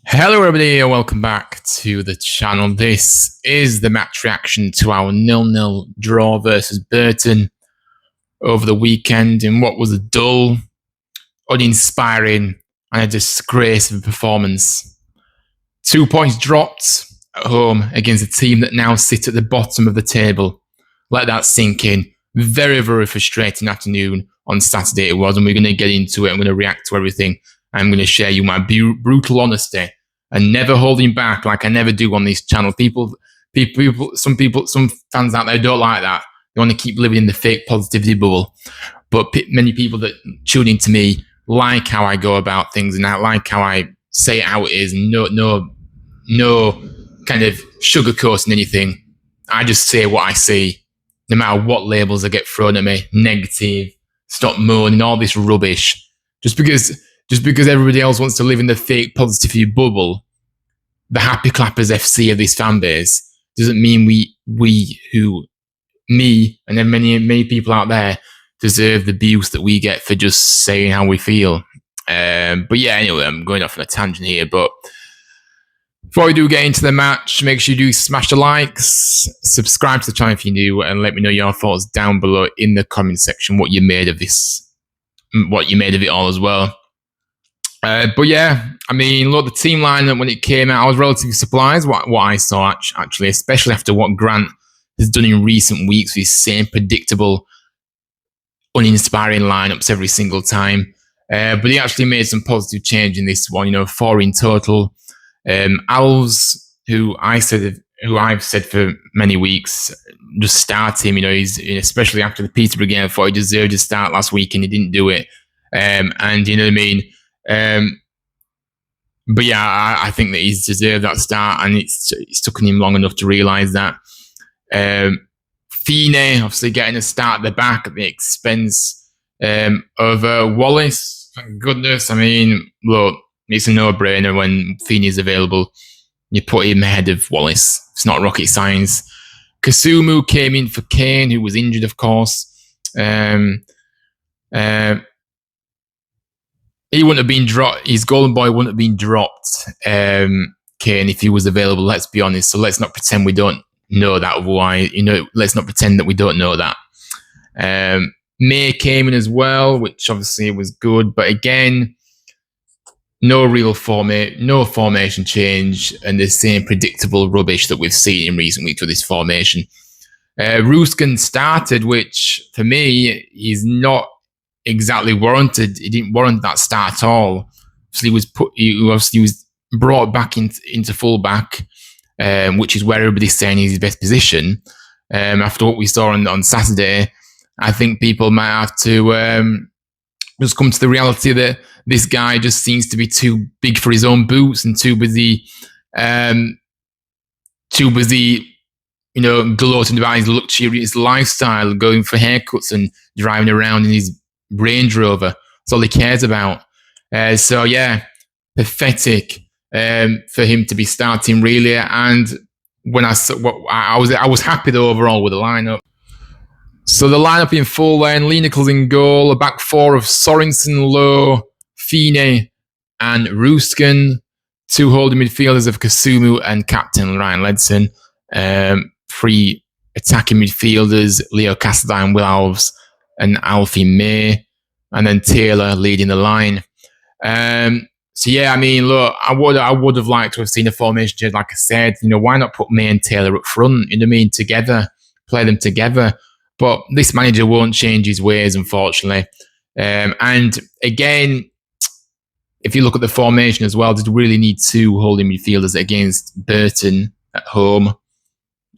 Hello everybody and welcome back to the channel. This is the match reaction to our 0-0 draw versus Burton over the weekend in what was a dull, uninspiring and a disgrace of a performance. 2 points dropped at home against a team that now sit at the bottom of the table. Let that sink in. Very, very frustrating afternoon on Saturday it was, and we're going to get into it. I'm going to react to everything. I'm going to share you my brutal honesty and never holding back like I never do on this channel. Some fans out there don't like that. They want to keep living in the fake positivity bubble. But many people that tune into me like how I go about things and I like how I say it how it is. No kind of sugarcoating anything. I just say what I see, no matter what labels I get thrown at me. Negative, stop moaning, all this rubbish. Just because everybody else wants to live in the fake positivity bubble, the happy clappers FC of this fan base, doesn't mean me and then many people out there deserve the abuse that we get for just saying how we feel. But yeah, anyway, I'm going off on a tangent here. But before we do get into the match, make sure you do smash the likes, subscribe to the channel if you're new, and let me know your thoughts down below in the comment section, what you made of this, what you made of it all as well. But yeah, I mean, look, the team lineup when it came out, I was relatively surprised what I saw actually, especially after what Grant has done in recent weeks with his same predictable, uninspiring lineups every single time. But he actually made some positive change in this one. 4 in total. Alves, who I've said for many weeks, just start him. He's especially after the Peterborough game, I thought he deserved to start last week and he didn't do it. And you know what I mean. But yeah, I think that he's deserved that start, and it's taken him long enough to realise that. Feeney obviously getting a start at the back at the expense of Wallace. Thank goodness. I mean, look, it's a no-brainer when Feeney's available. You put him ahead of Wallace. It's not rocket science. Kasumu came in for Kane, who was injured, of course. He wouldn't have been dropped. His golden boy wouldn't have been dropped, Kane, if he was available. Let's be honest. So let's not pretend we don't know that. Otherwise, let's not pretend that we don't know that. May came in as well, which obviously was good, but again, no real no formation change, and the same predictable rubbish that we've seen in recent weeks with this formation. Ruskin started, which for me is not exactly warranted. He didn't warrant that start at all. He was brought back into fullback, which is where everybody's saying is his best position. After what we saw on Saturday, I think people might have to just come to the reality that this guy just seems to be too big for his own boots and too busy, gloating about his luxurious lifestyle, going for haircuts and driving around in his Range Rover. That's all he cares about. So yeah, pathetic for him to be starting really. And when I was happy though overall with the lineup. So the lineup in full then: Lee Nichols in goal, a back four of Sorensen, Lowe, Feeney, and Ruskin. 2 holding midfielders of Kasumu and captain Ryan Ledson. 3 attacking midfielders: Leo Cassadine, Will Alves, and Alfie May, and then Taylor leading the line. So yeah, I mean, look, I would have liked to have seen a formation change, like I said. Why not put May and Taylor up front? Together, play them together. But this manager won't change his ways, unfortunately. And again, if you look at the formation as well, did we really need 2 holding midfielders against Burton at home?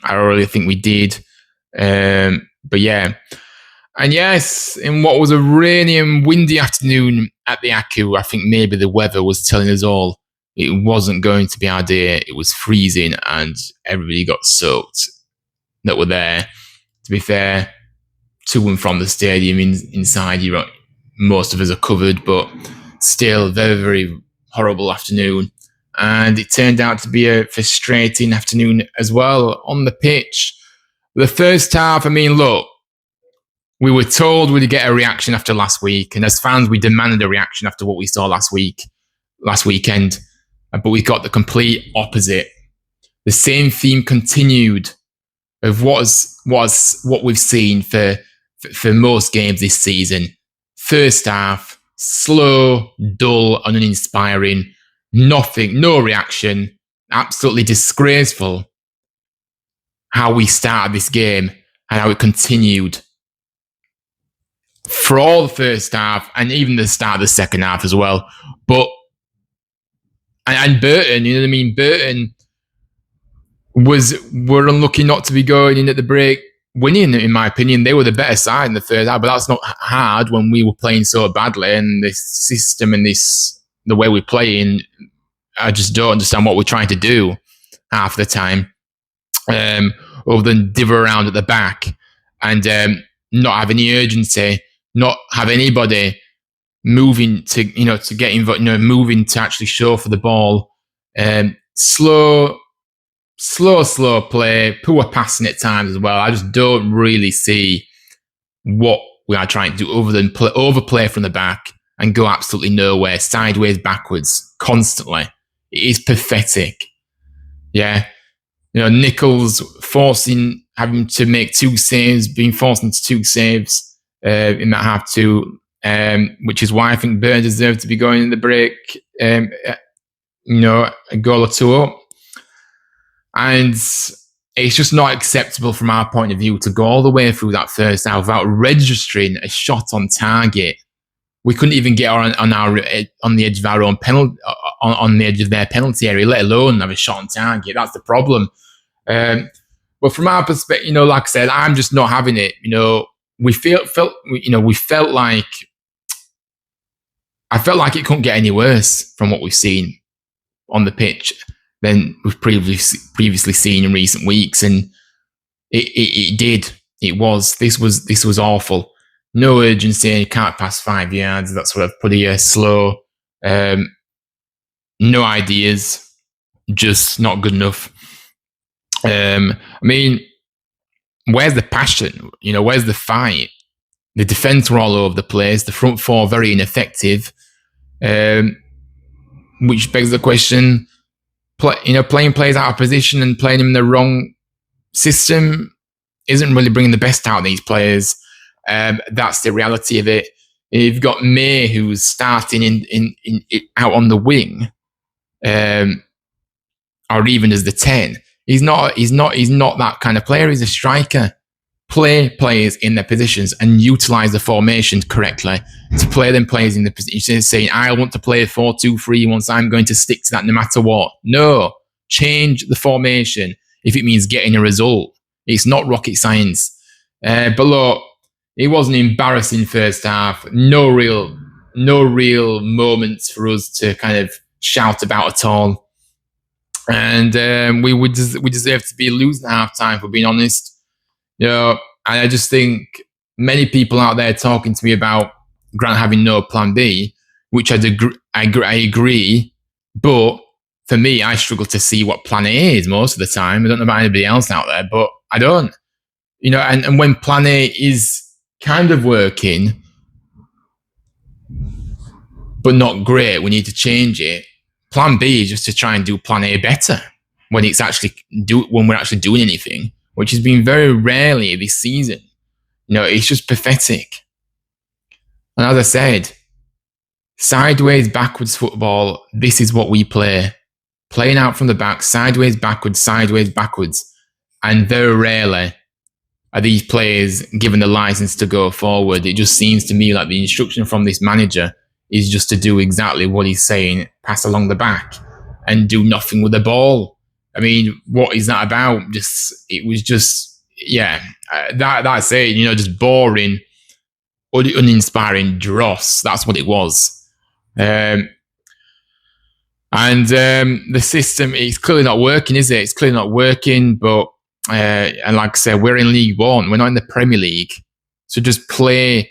I really think we did. But yeah. And yes, in what was a rainy and windy afternoon at the Aku, I think maybe the weather was telling us all it wasn't going to be our day. It was freezing and everybody got soaked that were there. To be fair, to and from the stadium inside, most of us are covered, but still very, very horrible afternoon. And it turned out to be a frustrating afternoon as well on the pitch. The first half, I mean, look, we were told we'd get a reaction after last week, and as fans, we demanded a reaction after what we saw last weekend. but we got the complete opposite. The same theme continued of what we've seen for most games this season. First half, slow, dull, and uninspiring. Nothing, no reaction. Absolutely disgraceful how we started this game and how it continued for all the first half and even the start of the second half as well. But and Burton, you know what I mean? Burton were unlucky not to be going in at the break winning, in my opinion. They were the better side in the third half, but that's not hard when we were playing so badly, and this system and the way we're playing, I just don't understand what we're trying to do half the time, other than div around at the back and not have any urgency, not have anybody moving to get involved, moving to actually show for the ball. Slow play, poor passing at times as well. I just don't really see what we are trying to do other than overplay from the back and go absolutely nowhere, sideways, backwards, constantly. It is pathetic. Yeah. Nichols having to make 2 saves, being forced into 2 saves in that half 2, which is why I think Burton deserved to be going in the break, a goal or 2 up. And it's just not acceptable from our point of view to go all the way through that first half without registering a shot on target. We couldn't even get on the edge of our own penalty, on the edge of their penalty area, let alone have a shot on target. That's the problem. But from our perspective, like I said, I'm just not having it. We felt like I felt like it couldn't get any worse from what we've seen on the pitch than we've previously seen in recent weeks, and it did. This was awful. No urgency. You can't pass 5 yards. That's what I've put here. Slow. No ideas. Just not good enough. I mean, where's the passion? Where's the fight? The defense were all over the place. The front four very ineffective. Which begs the question: playing players out of position and playing them in the wrong system isn't really bringing the best out of these players. That's the reality of it. You've got May, who's starting in out on the wing, or even as the 10. He's not that kind of player. He's a striker. Play players in their positions and utilize the formation correctly to play them players in the position. Saying, I want to play 4-2-3 once, I'm going to stick to that no matter what. No, change the formation if it means getting a result. It's not rocket science. But look, it was an embarrassing first half. No real moments for us to kind of shout about at all. And we deserve to be losing at half time, for being honest. And I just think many people out there talking to me about Grant having no plan B, which I agree. But for me, I struggle to see what plan A is most of the time. I don't know about anybody else out there, but I don't. And when plan A is kind of working, but not great, we need to change it. Plan B is just to try and do plan A better when we're actually doing anything, which has been very rarely this season. It's just pathetic. And as I said, sideways, backwards football, this is what we play. Playing out from the back, sideways, backwards. And very rarely are these players given the license to go forward. It just seems to me like the instruction from this manager is just to do exactly what he's saying, pass along the back and do nothing with the ball. I mean, what is that about? That's it, just boring, uninspiring dross. That's what it was. And the system is clearly not working, is it? It's clearly not working, but and like I said, we're in League One. We're not in the Premier League. So just play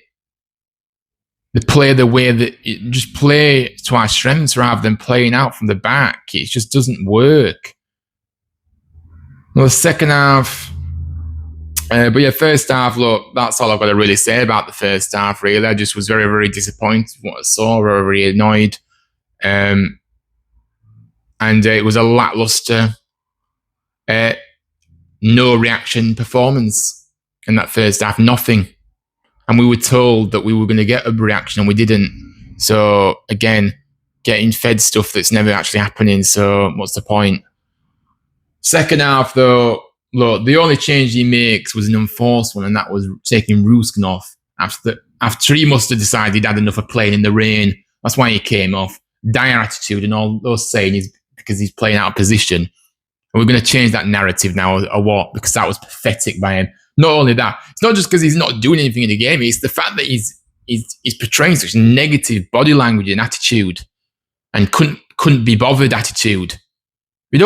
the way that just play to our strengths rather than playing out from the back. It just doesn't work. Well, the second half, but yeah, first half, look, that's all I've got to really say about the first half, really. I just was very, very disappointed with what I saw, very, very annoyed. and it was a lackluster, no reaction performance in that first half. Nothing. And we were told that we were going to get a reaction and we didn't. So again, getting fed stuff that's never actually happening. So what's the point? Second half, though, look, the only change he makes was an unforced one, and that was taking Ruskin off after he must have decided he'd had enough of playing in the rain. That's why he came off. Dire attitude and all those saying is because he's playing out of position. And we're going to change that narrative now, or what? Because that was pathetic by him. Not only that, it's not just because he's not doing anything in the game. It's the fact that he's portraying such negative body language and attitude, and couldn't be bothered attitude. You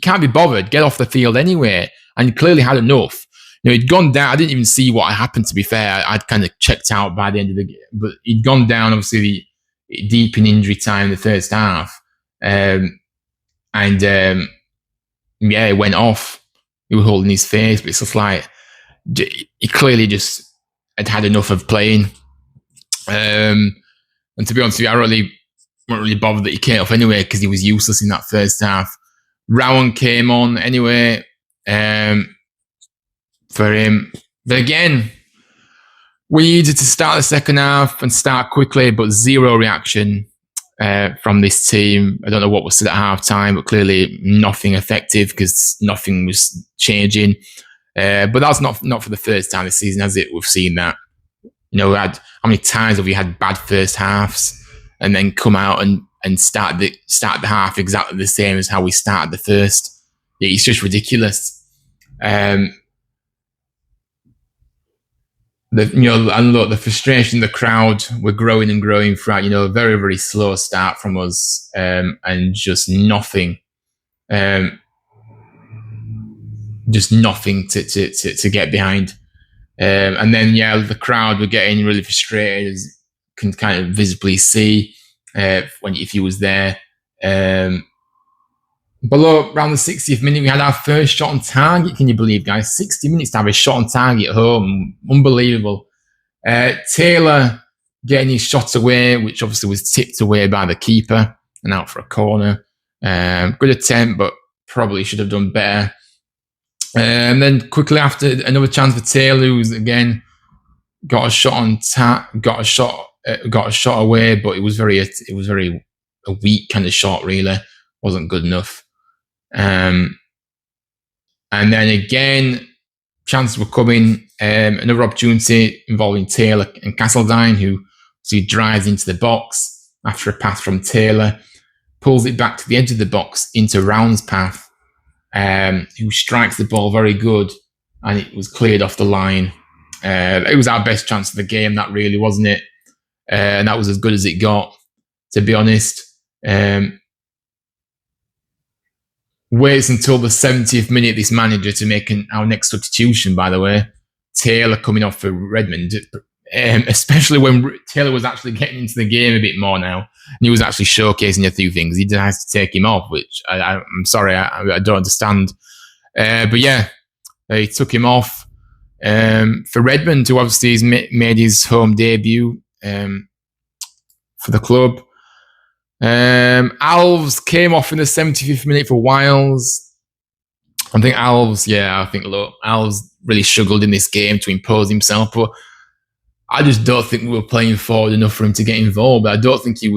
can't be bothered. Get off the field anyway. And he clearly had enough. He'd gone down. I didn't even see what happened, to be fair. I'd kind of checked out by the end of the game. But he'd gone down, obviously, deep in injury time in the first half. He went off. He was holding his face. But it's just like, he clearly just had enough of playing. And to be honest with you, I wasn't really bothered that he came off anyway, because he was useless in that first half. Rowan came on anyway for him. But again, we needed to start the second half and start quickly, but zero reaction from this team. I don't know what was said at half time, but clearly nothing effective because nothing was changing. But that's not for the first time this season, has it? We've seen that. How many times have we had bad first halves and then come out and start the half exactly the same as how we started the first? Yeah, it's just ridiculous. And look, the frustration, the crowd were growing and growing throughout. A very, very slow start from us, and just nothing, to get behind. And then the crowd were getting really frustrated, as you can kind of visibly see if he was there. But look, around the 60th minute, we had our first shot on target. Can you believe, guys? 60 minutes to have a shot on target at home. Unbelievable. Taylor getting his shot away, which obviously was tipped away by the keeper and out for a corner. Good attempt, but probably should have done better. And then quickly after, another chance for Taylor, who's again got a shot away, but it was very a weak kind of shot. Really wasn't good enough. And then again, chances were coming. Another opportunity involving Taylor and Castledine, who drives into the box after a pass from Taylor, pulls it back to the edge of the box into Round's path, who strikes the ball very good, and it was cleared off the line. It was our best chance of the game, that really, wasn't it? And that was as good as it got, to be honest. Waits until the 70th minute, this manager, to make our next substitution, by the way. Taylor coming off for Redmond, especially when Taylor was actually getting into the game a bit more now, and he was actually showcasing a few things. He decides to take him off, which I'm sorry, I don't understand. But yeah, he took him off for Redmond, who obviously has made his home debut for the club. Alves came off in the 75th minute for Wiles. Alves really struggled in this game to impose himself, but I just don't think we were playing forward enough for him to get involved. I don't think he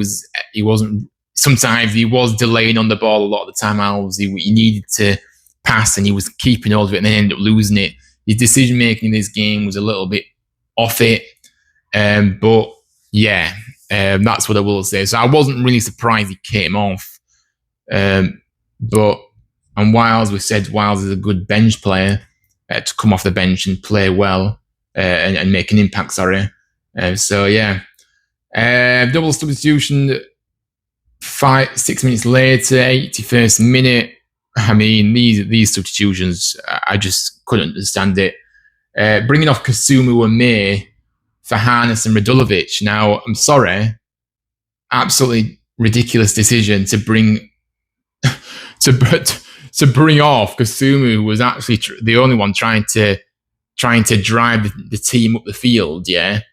wasn't. Sometimes he was delaying on the ball a lot of the time. Alves, he needed to pass and he was keeping hold of it and then ended up losing it. His decision making in this game was a little bit off it, but yeah. That's what I will say. So I wasn't really surprised he came off. And Wiles, we said Wiles is a good bench player to come off the bench and play well and make an impact, sorry. So yeah. Double substitution 6 minutes later, 81st minute. I mean, these substitutions, I just couldn't understand it. Bringing off Kasumu and May for Harness and Radulovic. Now, I'm sorry, absolutely ridiculous decision to bring off Kasumu, who was actually the only one trying to drive the team up the field, and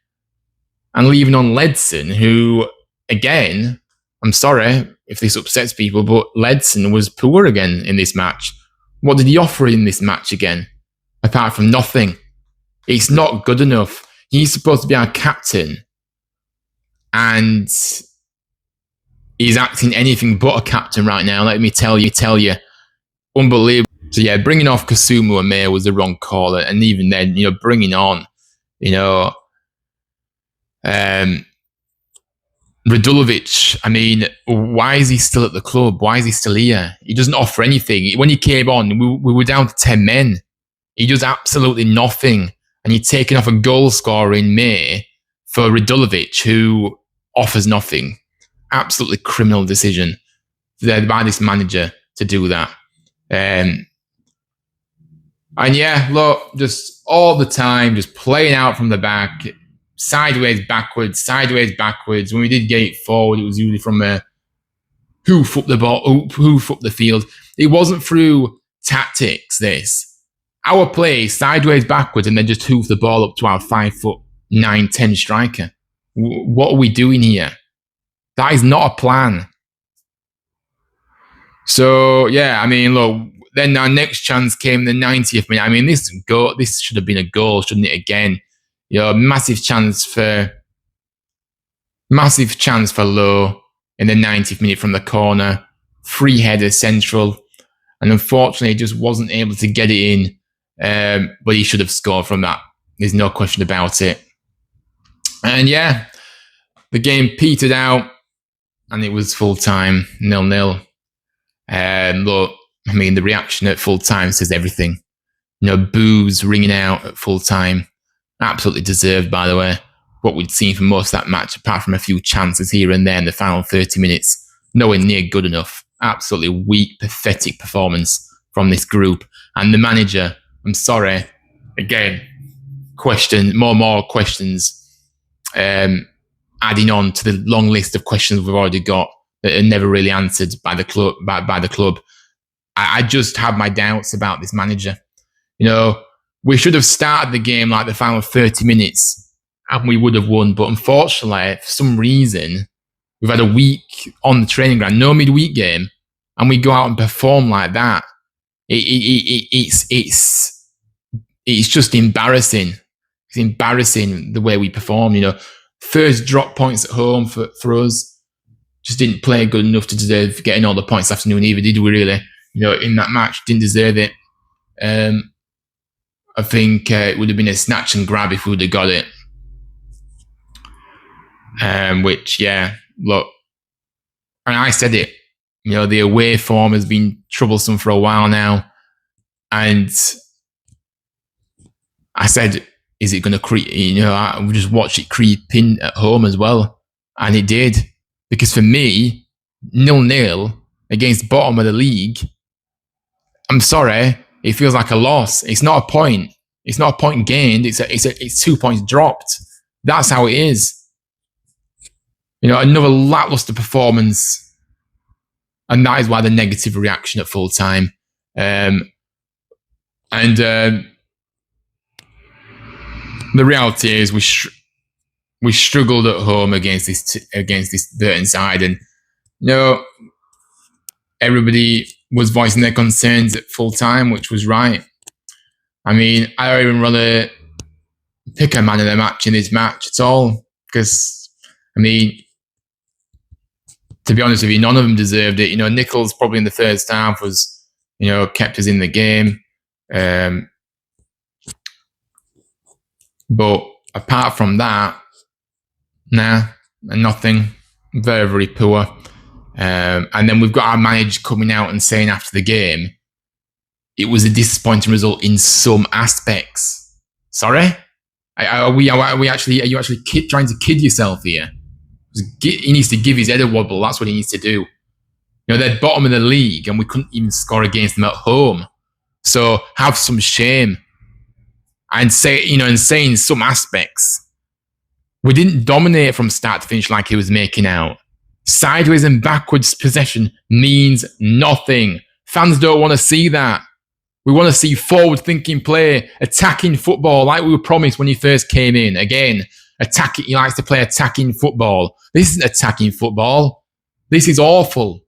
leaving on Ledson, who, again, I'm sorry, if this upsets people, but Ledson was poor again in this match. What did he offer in this match again? Apart from nothing. It's not good enough. He's supposed to be our captain, and he's acting anything but a captain right now. Let me tell you. Unbelievable. So yeah, bringing off Kasumu and Mayer was the wrong call, and even then, bringing on, Radulovic. I mean, why is he still at the club? Why is he still here? He doesn't offer anything. When he came on, we were down to 10 men. He does absolutely nothing, and you're taking off a goal scorer in May for Radulovic, who offers nothing. Absolutely criminal decision by this manager to do that. And yeah, look, just all the time, just playing out from the back, sideways, backwards. When we did get it forward, it was usually from a hoof up the ball, hoof up the field. It wasn't through tactics, this. Our play, sideways, backwards, and then just hoof the ball up to our 5'9", 10 striker. What are we doing here? That is not a plan. So, yeah, I mean, look, then our next chance came the 90th minute. I mean, this should have been a goal, shouldn't it, again? Massive chance for Lowe in the 90th minute from the corner. Free header central. And unfortunately, he just wasn't able to get it in. But he should have scored from that. There's no question about it. And yeah, the game petered out, and it was full time, 0-0. Look, I mean, the reaction at full time says everything. Boos ringing out at full time. Absolutely deserved, by the way. What we'd seen from most of that match, apart from a few chances here and there in the final 30 minutes, nowhere near good enough. Absolutely weak, pathetic performance from this group. And the manager, I'm sorry, again, more questions, adding on to the long list of questions we've already got that are never really answered by the club. I just have my doubts about this manager. We should have started the game like the final 30 minutes and we would have won. But unfortunately, for some reason, we've had a week on the training ground, no midweek game, and we go out and perform like that. It's just embarrassing. It's embarrassing the way we perform. First drop points at home for us. Just didn't play good enough to deserve getting all the points this afternoon. Either did we really? In that match, didn't deserve it. I think it would have been a snatch and grab if we would have got it. Which, yeah, look, and I said it. The away form has been troublesome for a while now, and I said, is it going to creep? We just watched it creep in at home as well, and it did. Because for me, 0-0 against bottom of the league, I'm sorry, it feels like a loss. It's not a point. It's not a point gained. It's 2 points dropped. That's how it is. Another lackluster performance, and that is why the negative reaction at full time. The reality is we struggled at home against this Burton side, and everybody was voicing their concerns at full time, which was right. I mean, I don't even rather pick a man of the match in this match at all, because I mean, to be honest with you, none of them deserved it. Nichols probably in the first half was, kept us in the game. But apart from that, nothing. Very, very poor. And then we've got our manager coming out and saying after the game, it was a disappointing result in some aspects. Sorry? Are you actually trying to kid yourself here? He needs to give his head a wobble. That's what he needs to do. They're bottom of the league and we couldn't even score against them at home. So have some shame. And say in some aspects, we didn't dominate from start to finish like he was making out. Sideways and backwards possession means nothing. Fans don't want to see that. We want to see forward-thinking play, attacking football like we were promised when he first came in. Again, he likes to play attacking football. This isn't attacking football. This is awful.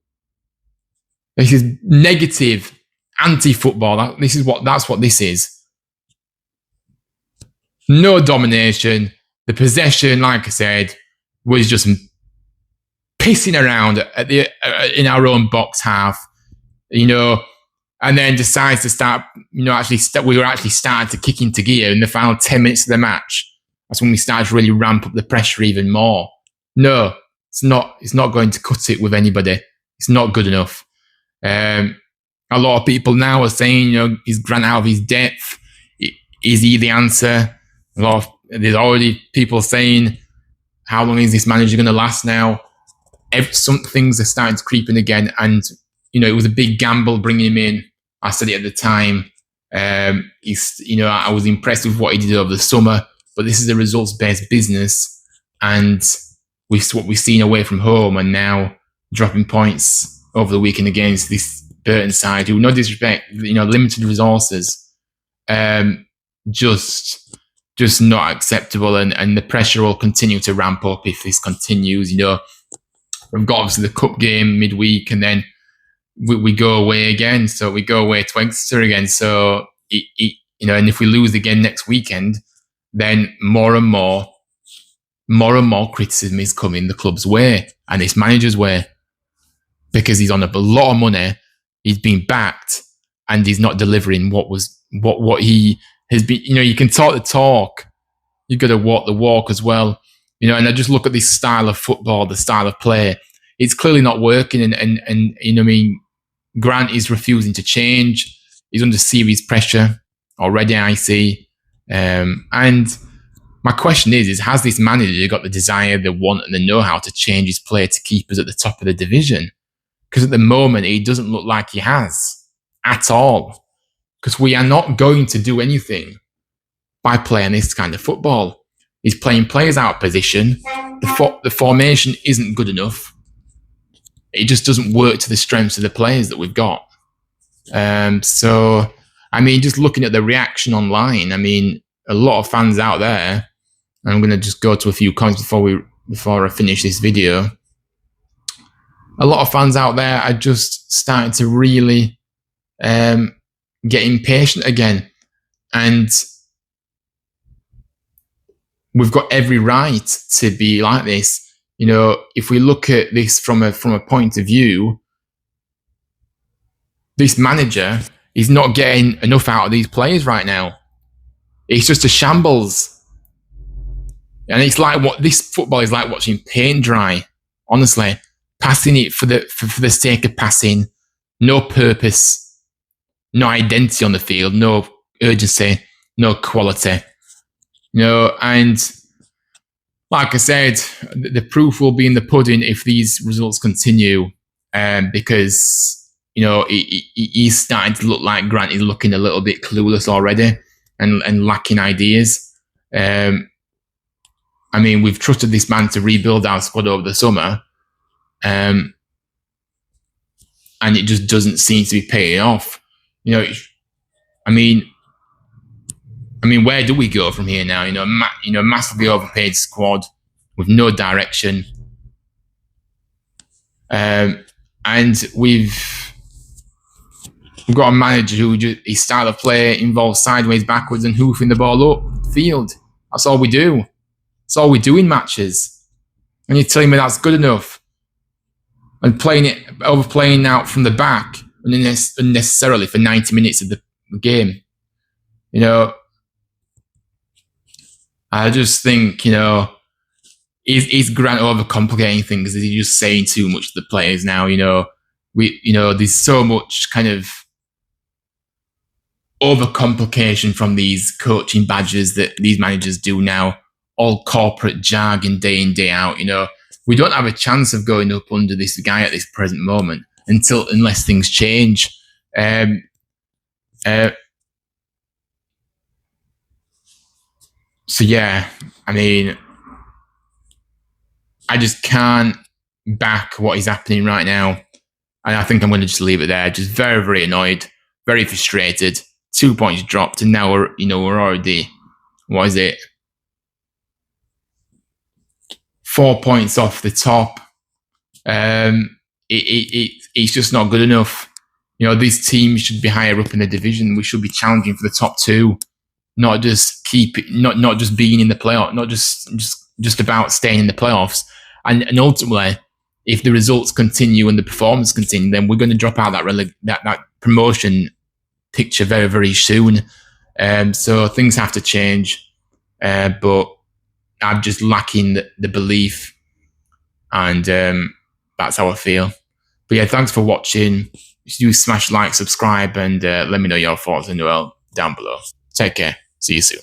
This is negative, anti-football. That's what this is. No domination. The possession, like I said, was just pissing around in our own box half, and then decides to start, we were actually starting to kick into gear in the final 10 minutes of the match. That's when we started to really ramp up the pressure even more. No, it's not going to cut it with anybody. It's not good enough. A lot of people now are saying, is Grant out of his depth? Is he the answer? There's already people saying, how long is this manager going to last now? Some things are starting to creep in again. And, it was a big gamble bringing him in. I said it at the time. I was impressed with what he did over the summer, but this is a results-based business. And what we've seen away from home and now dropping points over the weekend against this Burton side, who, no disrespect, limited resources, just not acceptable. And the pressure will continue to ramp up if this continues. We've got obviously the cup game midweek, and then we go away again. So we go away to Exeter again. So, and if we lose again next weekend, then more and more criticism is coming the club's way and this manager's way, because he's on a lot of money, he's been backed, and he's not delivering what he has been. You can talk the talk, you've got to walk the walk as well. And I just look at this style of football, the style of play. It's clearly not working, and Grant is refusing to change. He's under serious pressure already, I see. And my question is has this manager got the desire, the want, and the know-how to change his play to keep us at the top of the division? Because at the moment, he doesn't look like he has at all. Because we are not going to do anything by playing this kind of football. He's playing players out of position. The formation isn't good enough. It just doesn't work to the strengths of the players that we've got. So, just looking at the reaction online, a lot of fans out there, and I'm going to just go to a few comments before I finish this video. A lot of fans out there are just starting to really get impatient again. And we've got every right to be like this. If we look at this from a point of view, this manager is not getting enough out of these players right now. It's just a shambles. And it's like this football is like watching paint dry, honestly. Passing it for the sake of passing, no purpose, no identity on the field, no urgency, no quality. And like I said, the proof will be in the pudding if these results continue, because he's starting to look like Grant is looking a little bit clueless already and lacking ideas. We've trusted this man to rebuild our squad over the summer, and it just doesn't seem to be paying off. Where do we go from here now? Massively overpaid squad with no direction, and we've got a manager who his style of play involves sideways, backwards, and hoofing the ball up field. That's all we do. That's all we do in matches. And you're telling me that's good enough? And overplaying out from the back unnecessarily for 90 minutes of the game. I just think, is Grant overcomplicating things? Is he just saying too much to the players now? There's so much kind of overcomplication from these coaching badges that these managers do now. All corporate jargon day in, day out. We don't have a chance of going up under this guy at this present moment unless things change. So yeah, I just can't back what is happening right now. And I think I'm going to just leave it there. Just very, very annoyed, very frustrated. 2 points dropped, and now we're already, what is it? 4 points off the top. It's just not good enough. You know, these teams should be higher up in the division. We should be challenging for the top two, not just not just being in the playoff, not just about staying in the playoffs. And ultimately, if the results continue and the performance continue, then we're going to drop out that promotion picture very, very soon. So things have to change, but I'm just lacking the belief, and that's how I feel. But yeah, thanks for watching. Do smash like, subscribe, and let me know your thoughts as well down below. Take care. See you soon.